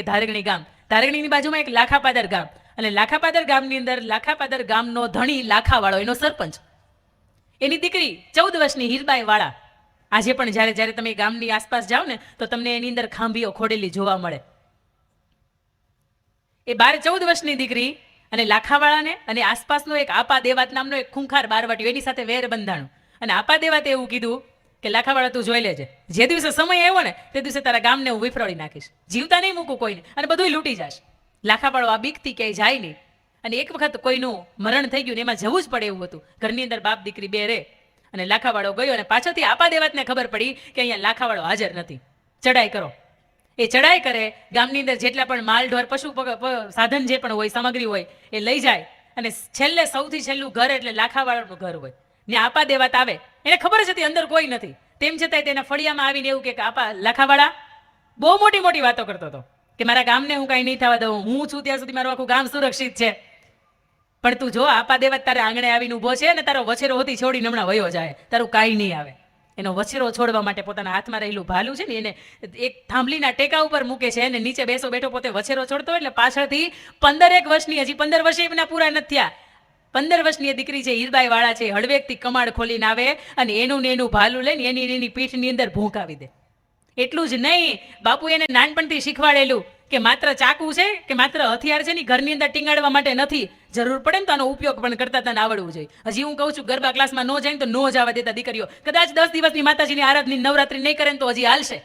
ધારગણી ગામ, ધારગણીની બાજુમાં એક લાખાપાદર ગામ, અને લાખાપાદર ગામની અંદર લાખાપાદર ગામનો ધણી લાખાવાળો, એનો સરપંચ, એની દીકરી 14 વર્ષની હીરબાઈ વાળા. આજે પણ જ્યારે જ્યારે તમે ગામની આસપાસ જાઓ ને તો તમને એની અંદર ખાંભીઓ ખોડેલી જોવા મળે. એ 14 વર્ષની દીકરી અને લાખાવાળાને અને આસપાસનો એક આપા દેવાત નામનો એક ખૂંખાર બારવાટીયો, એની સાથે વેર બંધાણું. અને આપા દેવાતે એવું કીધું કે લાખાવાળા તું જોઈ લેજે, જે દિવસે સમય આવ્યો ને તે દિવસે તારા ગામને હું વિફરોડી નાખીશ, જીવતા નહીં મૂકું કોઈને, અને બધું લૂંટી જાશ. લાખાવાળો આ બીકથી ક્યાંય જાય નહીં. અને એક વખત કોઈનું મરણ થઈ ગયું ને એમાં જવું જ પડે એવું હતું. ઘરની અંદર બાપ દીકરી બે રે, અને લાખાવાળો ગયો અને પાછળથી આપા દેવાતને ખબર પડી કે અહીંયા લાખાવાળો હાજર નથી, ચડાઈ કરો. એ ચડાઈ કરે, ગામની અંદર જેટલા પણ માલ ઢોર પશુ સાધન જે પણ હોય, સામગ્રી હોય, એ લઈ જાય. અને છેલ્લે સૌથી છેલ્લું ઘર એટલે લાખાવાળાનું ઘર હોય ને આપા દેવાત આવે. એને ખબર જ હતી અંદર કોઈ નથી, તેમ છતાંય તેના ફળિયામાં આવીને એવું કે આપા લાખાવાળા બહુ મોટી મોટી વાતો કરતો હતો કે મારા ગામને હું કાંઈ નહીં થવા દઉં, હું છું ત્યાં સુધી મારું આખું ગામ સુરક્ષિત છે. પણ તું જો આપા દેવાત તારે આંગણે આવીને ઊભો છે અને તારો વછેરો હોતી છોડીને હમણાં વયો જાય, તારું કાંઈ નહીં આવે. એનો વછેરો છોડવા માટે પોતાના હાથમાં રહેલું ભાલું છે ને એને એક થાંભલીના ટેકા ઉપર મૂકે છે, અને નીચે બેસો બેઠો પોતે વછેરો છોડતો હોય એટલે પાછળથી 15 વર્ષની, હજી 15 વર્ષે એમના પૂરા નથી થયા, 15 વર્ષની એ દીકરી છે, હીરબાઈ વાળા છે, હળવેકથી કમાડ ખોલીને આવે અને એનું ને એનું ભાલું લઈને એની પીઠની અંદર ભૂંકાવી દે. એટલું જ નહીં, બાપુ એને નાનપણથી શીખવાડેલું કે માત્ર ચાકુ છે કે માત્ર હથિયાર છે ને ઘરની અંદર ટીંગાડવા માટે નથી, જરૂર પડે ને તો આનો ઉપયોગ પણ કરતા તને આવડવું જોઈએ. હજી હું કહું છું, ગરબા ક્લાસમાં ન જાય તો ન જવા દેતા દીકરીઓ. કદાચ 10 દિવસની માતાજીની આરાધની નવરાત્રી નહીં કરે ને તો હજી હાલશે,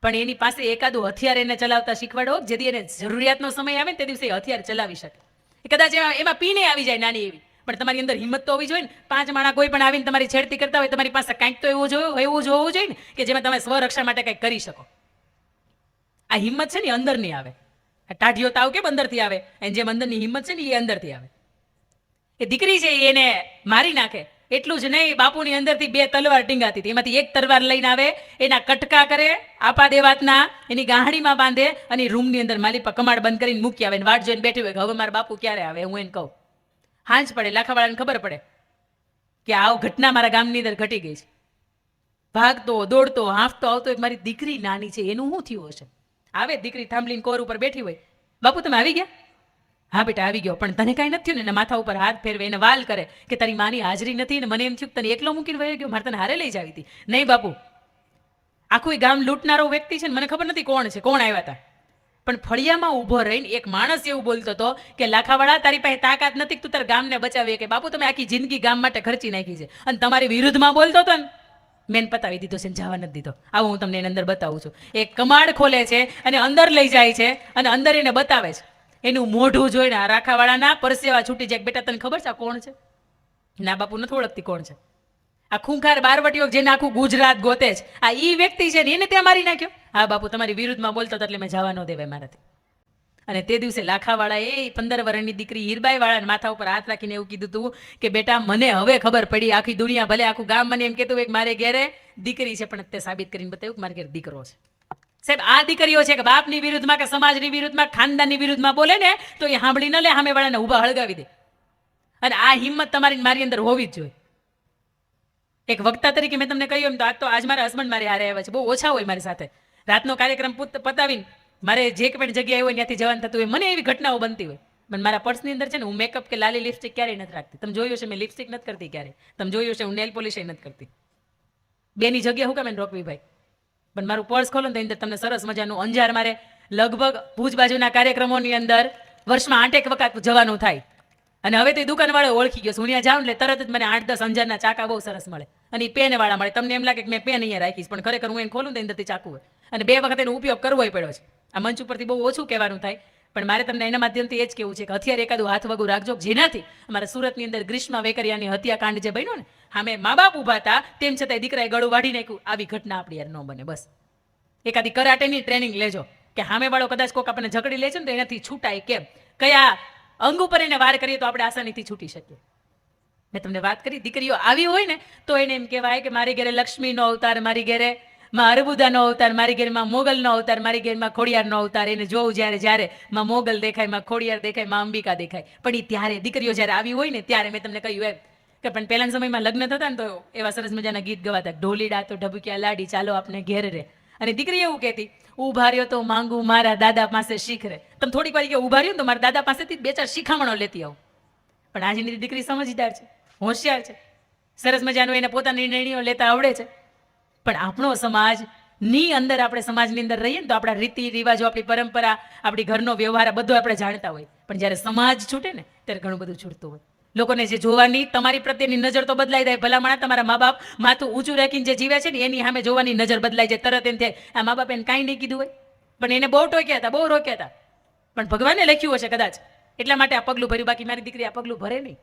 પણ એની પાસે એકાદું હથિયાર એને ચલાવતા શીખવાડો, જેથી એને જરૂરિયાતનો સમય આવે ને તે દિવસે હથિયાર ચલાવી શકે. કદાચ એમાં પીને આવી જાય નાની એવી, પણ તમારી અંદર હિંમત તો હોવી જોઈએ ને. 5 માણા કોઈ પણ આવીને તમારી છેડતી કરતા હોય, તમારી પાસે કાંઈક તો એવું જોવું જોઈએ ને કે જેમાં તમે સ્વરક્ષા માટે કંઈક કરી શકો. આ હિંમત છે ને અંદરની આવે, આ ટાઢિયો તાવ કેમ અંદરથી આવે, અને જેમ અંદરની હિંમત છે ને એ અંદરથી આવે. એ દીકરી છે એને મારી નાખે. એટલું જ નહીં, બાપુની અંદરથી 2 તલવાર ટીંગાતી હતી, એમાંથી એક તલવાર લઈને આવે, એના કટકા કરે આપા દેવાતના, એની ગાહડીમાં બાંધે અને રૂમની અંદર માલી પર કમાડ બંધ કરીને મૂકી આવે. વાટ જોઈને બેઠી હોય કે હવે મારા બાપુ ક્યારે આવે. હું એને કહું, હાંજ પડે, લાખાવાળાને ખબર પડે કે આવ ઘટના મારા ગામની અંદર ઘટી ગઈ છે. ભાગતો દોડતો હાંફતો આવતો એક મારી દીકરી નાની છે, એનું શું થયું હશે. આવે દીકરી થાંભલીને કોર ઉપર બેઠી હોય, બાપુ તમે આવી ગયા? હા બેટા આવી ગયો, પણ તને કાંઈ નથી થયું ને? એના માથા ઉપર હાથ ફેરવે, એને વાલ કરે કે તારી માની હાજરી નથી ને મને એમ થયું તને એકલો મૂકીને વહી ગયો, મારે તને હારે લઈ જાવી હતી. નહીં બાપુ, આખું ગામ લૂંટનારો વ્યક્તિ છે ને, મને ખબર નથી કોણ છે, કોણ આવ્યા હતા, પણ ફળિયામાં ઊભો રહીને એક માણસ એવું બોલતો હતો કે લાખાવાળા તારી પાસે તાકાત નથી તું તારા ગામને બચાવી કે. બાપુ તમે આખી જિંદગી ગામ માટે ખર્ચી નાખી છે અને તમારી વિરુદ્ધમાં બોલતો હતો ને, મેન પતાવી દીધો છે, જવા નથી દીધો. આવું હું તમને એની અંદર બતાવું છું. એક કમાડ ખોલે છે અને અંદર લઈ જાય છે અને અંદર એને બતાવે છે. એનું મોઢું જોઈને આ રાખાવાળાના પરસેવા છૂટી જાય. બેટા તને ખબર છે આ કોણ છે? ના બાપુ નથી ઓળખતી કોણ છે. આ ખૂંખાર બારવટીઓ જેને આખું ગુજરાત ગોતે છે, આ ઈ વ્યક્તિ છે ને એને ત્યાં મારી નાખ્યો. હા બાપુ તમારી વિરુદ્ધમાં બોલતો હતો એટલે મેં જવા ન દેવાય મારાથી. અને તે દિવસે લાખાવાળા એ 15 વર્ષની દીકરી હીરબાઈ વાળાને માથા ઉપર હાથ રાખીને એવું કીધું હતું કે બેટા મને હવે ખબર પડી, આખી દુનિયા ભલે આખું ગામ મને એમ કહેતું હોય કે મારે ઘેરે દીકરી છે, પણ તે સાબિત કરીને બતાવ્યું કે મારે ઘેર દીકરો છે. સાહેબ આ દીકરીઓ છે કે બાપની વિરુદ્ધમાં કે સમાજની વિરુદ્ધમાં ખાનદાનની વિરુદ્ધમાં બોલે ને તો એ સાંભળી ન લે, સામે વાળાને ઊભા હળગાવી દે. અને આ હિંમત તમારી મારી અંદર હોવી જ જોઈએ. એક વક્તા તરીકે મેં તમને કહ્યું એમ તો આજ મારા હસબન્ડ મારી હારે આવ્યા છે, બહુ ઓછા હોય મારી સાથે. રાતનો કાર્યક્રમ પતાવીને મારે જે પણ જગ્યાએ હોય ત્યાંથી જવાનું થતું હોય, મને એવી ઘટનાઓ બનતી હોય. પણ મારા પર્સની અંદર છે ને હું મેકઅપ કે લાલી લિપસ્ટિક ક્યારેય નથી રાખતી. તમે જોયું છે મેં લિપસ્ટિક નથી કરતી ક્યારેય, તમે જોયું છે હું નેલ પોલિશ નથી કરતી. બેની જગ્યા હું કેમ એને રોકવી ભાઈ? પણ મારું પર્સ ખોલો ને તો અંદર તમને સરસ મજાનું અંજાર, મારે લગભગ ભુજ બાજુના કાર્યક્રમોની અંદર વર્ષમાં 8 વખત જવાનું થાય. અને હવે તો એ દુકાનવાળો ઓળખી ગયો છે, હું ત્યાં જાઉં એટલે તરત જ મને 8-10 અંજારના ચાકા બહુ સરસ મળે અને એ પેનવાળા મળે. તમને એમ લાગે કે મેં પેન અહીંયા રાખીશ, પણ ખરેખર હું એને ખોલું તો અંદરથી ચાકુ હોય. અને 2 વખત એનો ઉપયોગ કરવો પડ્યો છે. આ મંચ ઉપરથી બહુ ઓછું કહેવાનું થાય, પણ મારે તમને એના માધ્યમથી એ જ કહેવું છે કે હથિયાર એકાદું હાથ વગું રાખજો, જેનાથી અમારા સુરતની અંદર ગ્રીષ્મા વેકરિયાની હત્યાકાંડ જે બન્યો ને, સામે મા બાપ ઊભા હતા તેમ છતાંય દીકરાએ ગળું વાઢી નાખ્યું. આવી ઘટના આપણી યાર ન બને. બસ એકાદી કરાટેની ટ્રેનિંગ લેજો કે સામે વાળો કદાચ કોઈક આપણને ઝઘડી લે છે ને તો એનાથી છૂટાય કેમ, કયા અંગ ઉપર એને વાર કરીએ તો આપણે આસાનીથી છૂટી શકીએ. મેં તમને વાત કરી, દીકરીઓ આવી હોય ને તો એને એમ કહેવાય કે મારી ઘરે લક્ષ્મીનો અવતાર, મારી ઘરે માં અરબુદાનો અવતાર, મારી ઘરમાં મોગલનો અવતાર, મારી ઘરમાં ખોડિયારનો અવતાર. એને જોવું જ્યારે જ્યારે માં મોગલ દેખાય, માં ખોડિયાર દેખાય, માં અંબિકા દેખાય. પણ એ ત્યારે દીકરીઓ જ્યારે આવી હોય ને ત્યારે મેં તમને કહ્યું એમ કે પણ પહેલાના સમયમાં લગ્ન થતા ને તો એવા સરસ મજાના ગીત ગવાતા, ઢોલીડા તો ઢબુક્યા લાડી ચાલો આપણે ઘેર રે. અને દીકરી એવું કહેતી ઊભા રહ્યો તો માંગુ મારા દાદા પાસે શીખ રે. તમે થોડીક વાર કે ઊભા રહ્યો તો મારા દાદા પાસેથી 2-4 શિખામણો લેતી આવું. પણ આજની દીકરી સમજદાર છે, હોશિયાર છે, સરસ મજાનું એને પોતાની નિર્ણયો લેતા આવડે છે. પણ આપણો સમાજની અંદર, આપણે સમાજની અંદર રહીએ ને તો આપણા રીતિ રિવાજો, આપણી પરંપરા, આપણી ઘરનો વ્યવહાર બધું આપણે જાણતા હોય. પણ જ્યારે સમાજ છૂટે ને ત્યારે ઘણું બધું છૂટતું હોય. લોકોને જે જોવાની, તમારી પ્રત્યેની નજર તો બદલાઈ જાય. ભલામણા તમારા મા બાપ માથું ઊંચું રાખીને જે જીવે છે ને એની સામે જોવાની નજર બદલાઈ જાય. તરત એમ થાય આ મા બાપ એને કાંઈ નહીં કીધું હોય, પણ એને બહુ ટોક્યા હતા, બહુ રોક્યા હતા, પણ ભગવાને લખ્યું હશે કદાચ એટલા માટે આ પગલું ભર્યું. બાકી મારી દીકરી આ પગલું ભરે નહીં.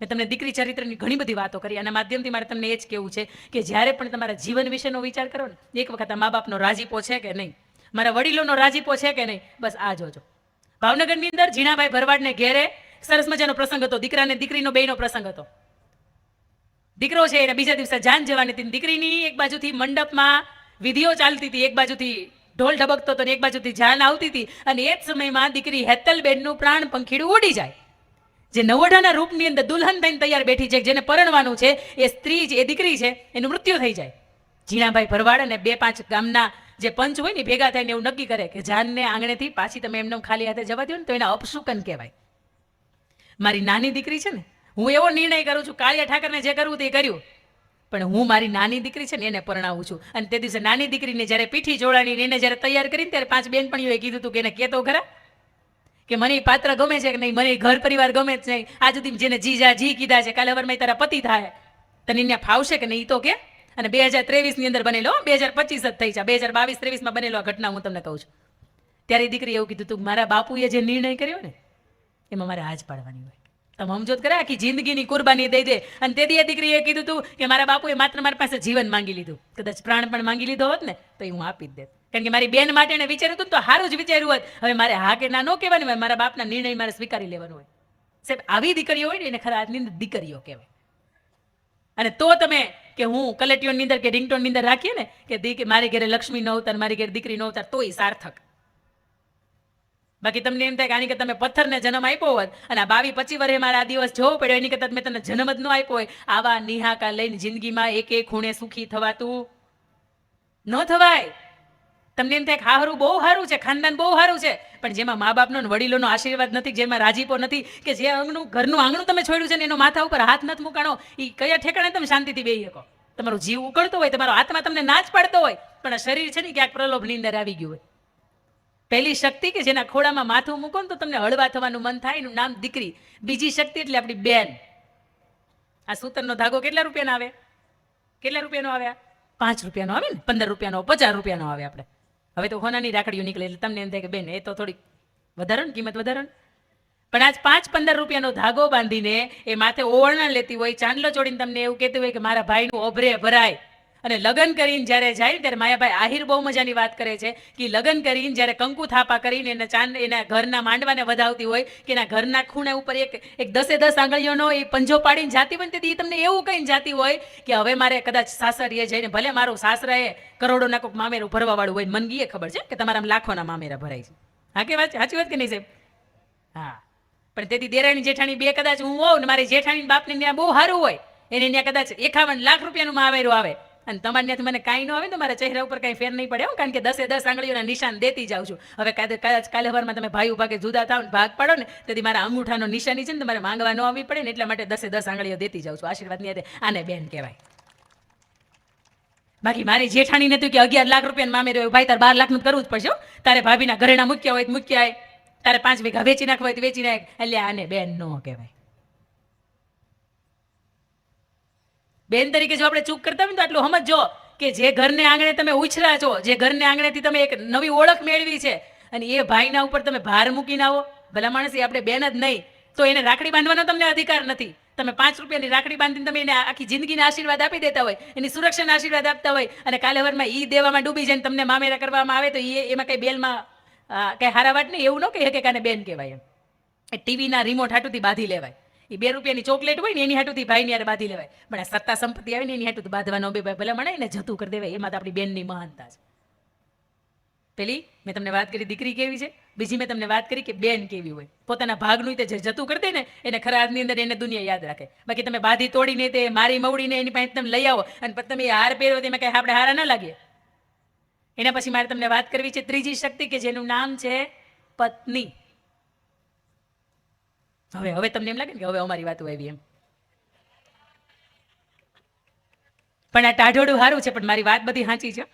મેં તમને દીકરી ચરિત્રની ઘણી બધી વાતો કરી. આના માધ્યમથી મારે તમને એ જ કહેવું છે કે જ્યારે પણ તમારા જીવન વિશેનો વિચાર કરો ને, એક વખત આ મા બાપનો રાજીપો છે કે નહીં, મારા વડીલોનો રાજીપો છે કે નહીં, બસ આ જોજો. ભાવનગરની અંદર ઝીણાભાઈ ભરવાડને ઘેરે સરસ મજાનો પ્રસંગ હતો. દીકરાને દીકરીનો બેયનો પ્રસંગ હતો. દીકરો છે એને બીજા દિવસે જાન જવાની હતી. દીકરીની એક બાજુથી મંડપમાં વિધિઓ ચાલતી હતી, એક બાજુથી ઢોલ ઢબકતો હતો, એક બાજુથી જાન આવતી હતી. અને એ જ સમયમાં દીકરી હેતલબેનનું પ્રાણ પંખીડું ઉડી જાય. જે નવડાના રૂપની અંદર દુલ્હન થઈને તૈયાર બેઠી છે, જેને પરણવાનું છે, એ સ્ત્રી છે, એ દીકરી છે, એનું મૃત્યુ થઈ જાય. ઝીણાભાઈ ભરવાડ અને 2-5 ગામના જે પંચ હોય ને ભેગા થઈને એવું નક્કી કરે કે જાનને આંગણેથી પાછી તમે એમને ખાલી હાથે જવા દો ને તો એના અપશુકન કહેવાય. મારી નાની દીકરી છે ને, હું એવો નિર્ણય કરું છું, કાળિયા ઠાકરને જે કરવું તે કર્યું, પણ હું મારી નાની દીકરી છે ને એને પરણાવું છું. અને તે દિવસે નાની દીકરીને જ્યારે પીઠી જોડાણી એને જ્યારે તૈયાર કરીને ત્યારે 5 બેનપણીઓએ કીધું હતું કે એને કહેતો ખરા કે મને પાત્ર ગમે છે કે નહીં, મને ઘર પરિવાર ગમે જ નહીં, આજ સુધી જેને જી કીધા છે, કાલે હવારમાં તારા પતિ થાય, તને ત્યાં ફાવશે કે નહીં તો કે. અને 2023ની અંદર બનેલો, 2025 જ થઈ છે, 2022-23માં બનેલો આ ઘટના હું તમને કહું છું. ત્યારે દીકરી એવું કીધું તું મારા બાપુએ જે નિર્ણય કર્યો ને એમાં મારે હાજ પાડવાની હોય. તમે સમજો જ ખરા, આખી જિંદગીની કુરબાની દઈ દે. અને તે દી દીકરીએ કીધું તું કે મારા બાપુએ માત્ર મારી પાસે જીવન માંગી લીધું, કદાચ પ્રાણ પણ માંગી લીધો હોત ને તો હું આપી જ દેત. કારણ કે મારી બેન માટે એને વિચાર્યું હતું તો સારું જ વિચાર્યું હોત. હવે મારે હા કે ના ન કહેવાનું હોય, મારા બાપના નિર્ણય મારે સ્વીકારી લેવાનો હોય. સાહેબ આવી દીકરીઓ હોય ને એને ખરા આજની અંદર દીકરીઓ કહેવાય. અને તો તમે કે હું કલેટીઓની અંદર કે રિંગટોનની અંદર રાખીએ ને કે મારી ઘરે લક્ષ્મી નો અવતાર, મારી ઘરે દીકરી નો અવતાર, તોય સાર્થક. બાકી તમને એમ થાય કે આની કે તમે પથ્થરને જન્મ આપ્યો હોત અને આ 22-25 વર્ષે મારા આ દિવસ જોવો પડ્યો, એની કરતા મેં તને જન્મ જ ન આપ્યો હોય. આવા નિહાકા લઈને જિંદગીમાં એક ખૂણે સુખી થવાતું ન થવાય. તમને એમ થાય કે હારું બહુ સારું છે, ખાનદાન બહુ સારું છે, પણ જેમાં મા બાપનો વડીલોનો આશીર્વાદ નથી, જેમાં રાજીપો નથી, કે જે ઘરનું આંગણું તમે છોડ્યું છે ને એનો માથા ઉપર હાથ નથી મૂકાણો, એ કયા ઠેકાણે તમે શાંતિથી બેસી શકો. તમારો જીવ ઉકળતો હોય, તમારો આત્મા તમને ના જ પાડતો હોય, પણ આ શરીર છે ને ક્યાંક પ્રલોભની અંદર આવી ગયું હોય. પહેલી શક્તિ કે જેના ખોળામાં માથું મૂકો ને તો તમને હળવા થવાનું મન થાય, એનું નામ દીકરી. બીજી શક્તિ એટલે આપણી બેન. આ સૂતરનો ધાગો કેટલા રૂપિયાનો આવે? કેટલા રૂપિયાનો આવ્યા? 5 રૂપિયાનો આવે ને, 15 રૂપિયાનો, 50 રૂપિયાનો આવે. આપણે હવે તો હોનાની રાખડીઓ નીકળે એટલે તમને એમ થાય કે બેન એ તો થોડીક વધારો ને, કિંમત વધારો ને. પણ આજ 5-15 રૂપિયાનો ધાગો બાંધીને એ માથે ઓવરણા લેતી હોય, ચાંદલો ચોડીને તમને એવું કહેતું હોય કે મારા ભાઈનું ઓભરે ભરાય. અને લગ્ન કરીને જ્યારે જાય ત્યારે માયાભાઈ આહિર બહુ મજાની વાત કરે છે કે લગ્ન કરીને જ્યારે કંકુ થાપા કરીને એના ઘરના માંડવાને વધાવતી હોય કે એના ઘરના ખૂણે ઉપર એક 10-10 આંગળીઓનો એ પંજો પાડીને જાતી હોય, તેથી તમને એવું કહીને જાતી હોય કે હવે મારે કદાચ સાસરીએ જઈને, ભલે મારું સાસરાએ કરોડોના કોઈક મામેરું ભરવા વાળું હોય, મનગીએ ખબર છે કે તમારા લાખોના મામેરા ભરાય છે. હા કે વાત, સાચી વાત કે નહીં સાહેબ? હા. પણ તેથી દેરાણી જેઠાણી બે કદાચ હું હોઉં ને મારી જેઠાણી બાપને ત્યાં બહુ સારું હોય, એને ત્યાં કદાચ 51 લાખ રૂપિયાનું મામેરું આવે અને તમારે ત્યાંથી મને કાંઈ ન આવે તો મારા ચહેરા ઉપર કાંઈ ફેર નહીં પડે, કારણ કે 10-10 આંગળીઓના નિશાન દેતી જાઉં છું. હવે કદાચ કાલે સવારમાં તમે ભાઈ ભાગે જુદા થાવ ને ભાગ પાડો ને, તેથી મારા અંગૂઠાનો નિશાની છે ને તમારે માંગવા ન આવવી પડે ને, એટલા માટે 10-10 આંગળીઓ દેતી જાઉં છું. આશીર્વાદની હાથે આને બેન કહેવાય. બાકી મારી જેઠાણીને તું કે 11 લાખ રૂપિયાનું મામેરું હોય, ભાઈ તારે 12 લાખનું કરવું જ પડશે. તારે ભાભીના ઘરેણા મૂક્યા હોય તો મૂક્યા હોય, તારે 5 વીઘા વેચી નાખવા હોય તો વેચી નાખ, એટલે આને બેન ન કહેવાય. બેન તરીકે જો આપણે ચૂક કરતા હોય તો આટલું સમજો કે જે ઘરને આંગણે તમે ઉછરા છો, જે ઘરને આંગણેથી તમે એક નવી ઓળખ મેળવી છે, અને એ ભાઈના ઉપર તમે ભાર મૂકીને આવો, ભલા માણસ આપણે બેન જ નહીં તો એને રાખડી બાંધવાનો તમને અધિકાર નથી. તમે 5 રૂપિયાની રાખડી બાંધીને તમે એને આખી જિંદગીના આશીર્વાદ આપી દેતા હોય, એની સુરક્ષાના આશીર્વાદ આપતા હોય, અને કાલે હવારમાં ઈ દેવામાં ડૂબી જાય તમને મામેરા કરવામાં આવે તો એમાં કઈ બેલમાં કઈ હારાવાટ નહીં, એવું ન કહી શકે કાને બેન કહેવાય. એમ એ ટીવીના રિમોટ હાટુથી બાંધી લેવાય, એ 2 રૂપિયાની ચોકલેટ હોય ને એની હાટુથી ભાઈની યાર બાંધી લેવાય, પણ આ સત્તા સંપત્તિ આવે ને એની હાટુથી બાંધવાનો બે ભાઈ ભલે મળે ને જતું કરી દેવાય. એમાં તો આપણી બેનની મહાનતા છે. પેલી મેં તમને વાત કરી દીકરી કેવી છે, બીજી મેં તમને વાત કરી કે બેન કેવી હોય. પોતાના ભાગનું તે જે જતું કરી દે ને એને ખરા હાથની અંદર એને દુનિયા યાદ રાખે. બાકી તમે બાંધી તોડીને તે મારી મવડીને એની પાસે તમે લઈ આવો અને પછી તમે હાર પહેરો તેમાં કઈ આપણે હારા ના લાગીએ. એના પછી મારે તમને વાત કરવી છે ત્રીજી શક્તિ કે જેનું નામ છે પત્ની. હવે તમને એમ લાગે ને કે હવે અમારી વાતો આવી એમ, પણ આ ટાઢોડું સારું છે, પણ મારી વાત બધી સાચી છે.